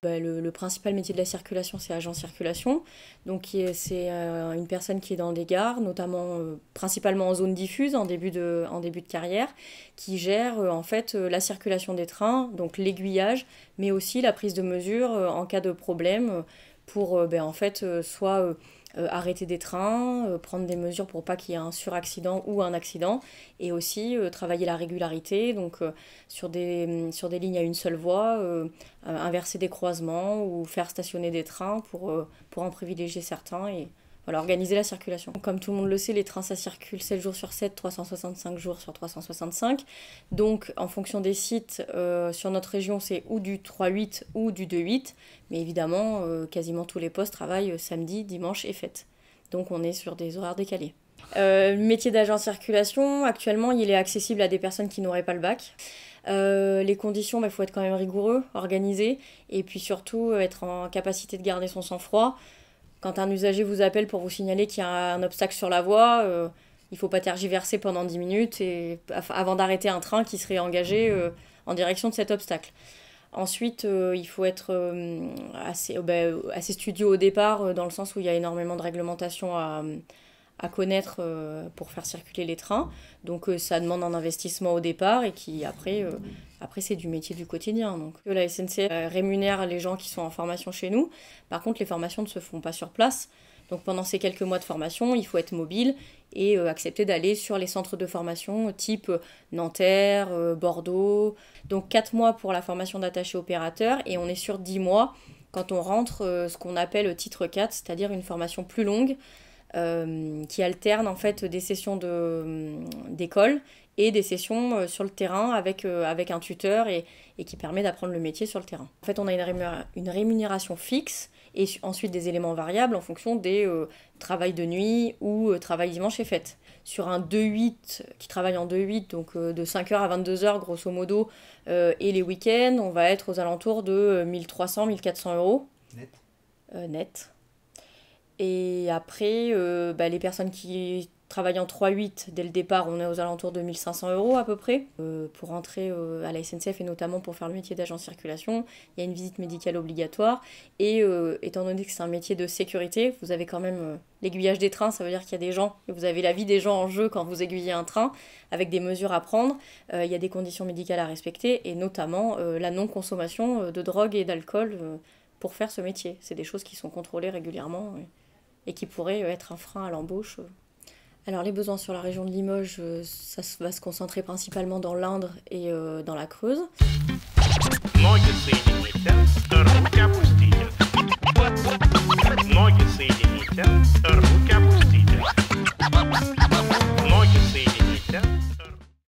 Le principal métier de la circulation, c'est agent circulation. Donc c'est une personne qui est dans des gares, notamment principalement en zone diffuse, en début de carrière, qui gère en fait la circulation des trains, donc l'aiguillage, mais aussi la prise de mesures en cas de problème pour en fait soit arrêter des trains, prendre des mesures pour pas qu'il y ait un suraccident ou un accident, et aussi travailler la régularité, donc sur des lignes à une seule voie, inverser des croisements ou faire stationner des trains pour en privilégier certains et voilà, organiser la circulation. Comme tout le monde le sait, les trains ça circule 7 jours sur 7, 365 jours sur 365. Donc en fonction des sites, sur notre région c'est ou du 3-8 ou du 2-8. Mais évidemment, quasiment tous les postes travaillent samedi, dimanche et fête. Donc on est sur des horaires décalés. Le métier d'agent circulation, actuellement, il est accessible à des personnes qui n'auraient pas le bac. Les conditions, il faut être quand même rigoureux, organisé, et puis surtout être en capacité de garder son sang-froid. Quand un usager vous appelle pour vous signaler qu'il y a un obstacle sur la voie, il ne faut pas tergiverser pendant 10 minutes avant d'arrêter un train qui serait engagé en direction de cet obstacle. Ensuite, il faut être assez studieux au départ, dans le sens où il y a énormément de réglementations à connaître pour faire circuler les trains. Donc ça demande un investissement au départ et qui après c'est du métier du quotidien. Donc la SNCF rémunère les gens qui sont en formation chez nous. Par contre, les formations ne se font pas sur place. Donc pendant ces quelques mois de formation, il faut être mobile et accepter d'aller sur les centres de formation type Nanterre, Bordeaux. Donc 4 mois pour la formation d'attaché opérateur et on est sur 10 mois quand on rentre ce qu'on appelle titre 4, c'est-à-dire une formation plus longue qui alterne en fait des sessions d'école et des sessions sur le terrain avec un tuteur et qui permet d'apprendre le métier sur le terrain. En fait, on a une rémunération fixe et ensuite des éléments variables en fonction des travails de nuit ou travail dimanche et fête. Sur un 2-8 qui travaille en 2-8, donc de 5h à 22h grosso modo, et les week-ends, on va être aux alentours de 1300-1400 euros. Net. Et après, les personnes qui travaillent en 3-8, dès le départ, on est aux alentours de 1500 euros à peu près. Pour rentrer à la SNCF et notamment pour faire le métier d'agent circulation, il y a une visite médicale obligatoire. Et étant donné que c'est un métier de sécurité, vous avez quand même l'aiguillage des trains, ça veut dire qu'il y a des gens, et vous avez la vie des gens en jeu quand vous aiguillez un train, avec des mesures à prendre. Il y a des conditions médicales à respecter, et notamment la non-consommation de drogue et d'alcool pour faire ce métier. C'est des choses qui sont contrôlées régulièrement et qui pourraient être un frein à l'embauche. Alors les besoins sur la région de Limoges, ça va se concentrer principalement dans l'Indre et dans la Creuse. Ноги соедините, руки опустите. Ноги соедините, руки опустите.